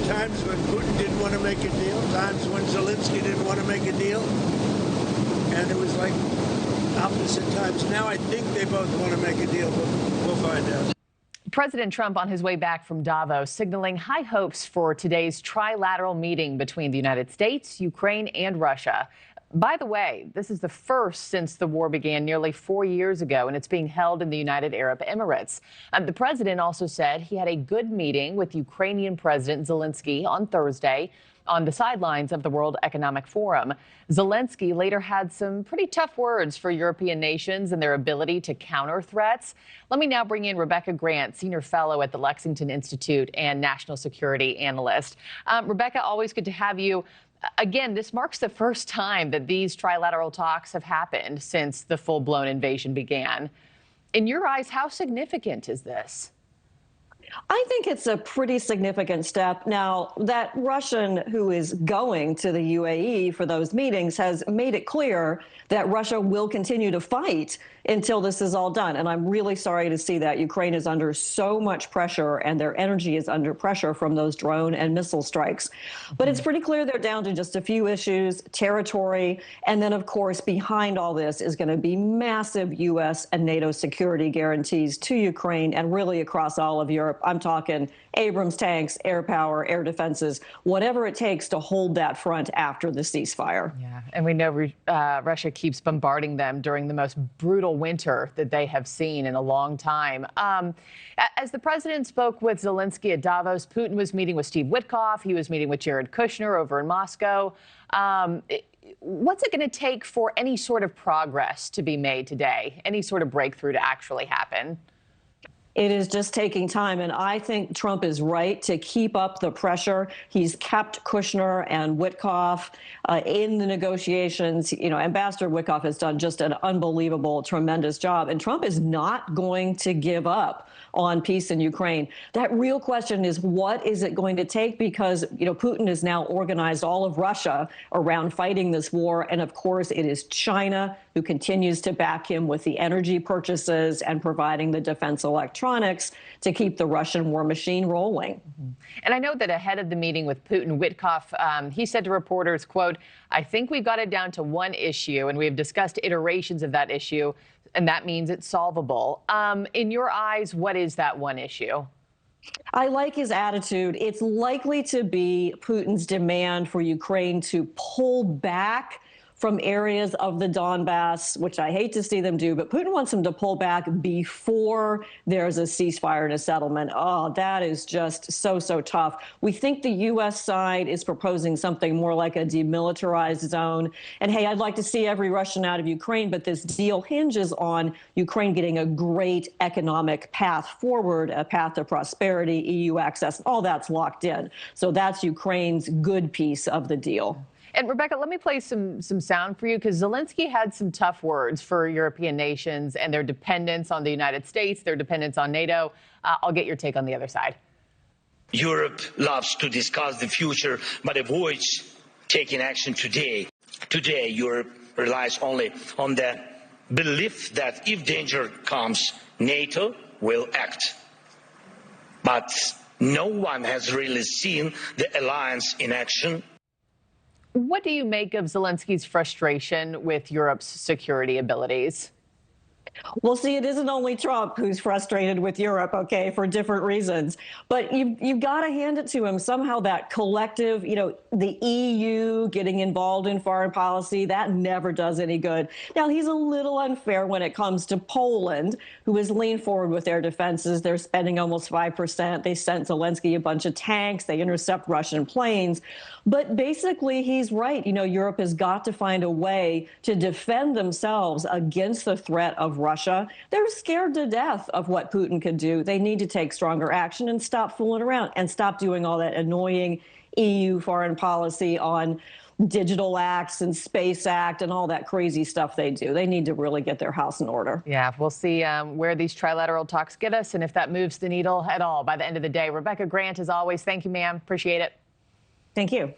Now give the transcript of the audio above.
times when Putin didn't want to make a deal, times when Zelenskyy didn't want to make a deal, and it was like opposite times. Now I think they both want to make a deal, but we'll find out. President Trump on his way back from Davos signaling high hopes for today's trilateral meeting between the United States, Ukraine, and Russia. By the way, this is the first since the war began nearly 4 years ago, and it's being held in the United Arab Emirates. The president also said he had a good meeting with Ukrainian President Zelenskyy on Thursday on the sidelines of the World Economic Forum. Zelenskyy later had some pretty tough words for European nations and their ability to counter threats. Let me now bring in Rebecca Grant, senior fellow at the Lexington Institute and national security analyst. Rebecca, always good to have you. Again, this marks the first time that these trilateral talks have happened since the full-blown invasion began. In your eyes, how significant is this? I think it's a pretty significant step. Now, that Russian who is going to the UAE for those meetings has made it clear that Russia will continue to fight until this is all done. And I'm really sorry to see that. Ukraine is under so much pressure and their energy is under pressure from those drone and missile strikes. But it's pretty clear they're down to just a few issues, territory. And then, of course, behind all this is going to be massive U.S. and NATO security guarantees to Ukraine and really across all of Europe. I'm talking Abrams tanks, air power, air defenses, whatever it takes to hold that front after the ceasefire. Yeah, and we know Russia keeps bombarding them during the most brutal winter that they have seen in a long time. As the president spoke with Zelenskyy at Davos, Putin was meeting with Steve Witkoff. He was meeting with Jared Kushner over in Moscow. What's it going to take for any sort of progress to be made today, any sort of breakthrough to actually happen? It is just taking time, and I think Trump is right to keep up the pressure. He's kept Kushner and Witkoff in the negotiations. You know, Ambassador Witkoff has done just an unbelievable, tremendous job, and Trump is not going to give up on peace in Ukraine. That real question is, what is it going to take? Because, you know, Putin has now organized all of Russia around fighting this war, and of course it is China who continues to back him with the energy purchases and providing the defense electronics to keep the Russian war machine rolling. And I know that ahead of the meeting with Putin, Witkoff, he said to reporters, quote, "I think we've got it down to one issue, and we have discussed iterations of that issue, and that means it's solvable." In your eyes, what is that one issue? I like his attitude. It's likely to be Putin's demand for Ukraine to pull back from areas of the Donbass, which I hate to see them do, but Putin wants them to pull back before there's a ceasefire and a settlement. Oh, that is just so tough. We think the U.S. side is proposing something more like a demilitarized zone. And hey, I'd like to see every Russian out of Ukraine, but this deal hinges on Ukraine getting a great economic path forward, a path to prosperity, EU access, all that's locked in. So that's Ukraine's good piece of the deal. And Rebecca, let me play some sound for you, because Zelenskyy had some tough words for European nations and their dependence on the United States, their dependence on NATO. I'll get your take on the other side. Europe loves to discuss the future, but avoids taking action today. Today, Europe relies only on the belief that if danger comes, NATO will act. But no one has really seen the alliance in action. What do you make of Zelenskyy's frustration with Europe's security abilities? Well, see, it isn't only Trump who's frustrated with Europe, okay, for different reasons. But you've got to hand it to him. Somehow that collective, you know, the EU getting involved in foreign policy, that never does any good. Now, he's a little unfair when it comes to Poland, who has leaned forward with their defenses. They're spending almost 5%. They sent Zelenskyy a bunch of tanks. They intercept Russian planes. But basically, he's right. You know, Europe has got to find a way to defend themselves against the threat of Russia. They're scared to death of what Putin could do. They need to take stronger action and stop fooling around and stop doing all that annoying EU foreign policy on digital acts and space act and all that crazy stuff they do. They need to really get their house in order. Yeah, we'll see where these trilateral talks get us and if that moves the needle at all by the end of the day. Rebecca Grant, as always, thank you, ma'am. Appreciate it. Thank you.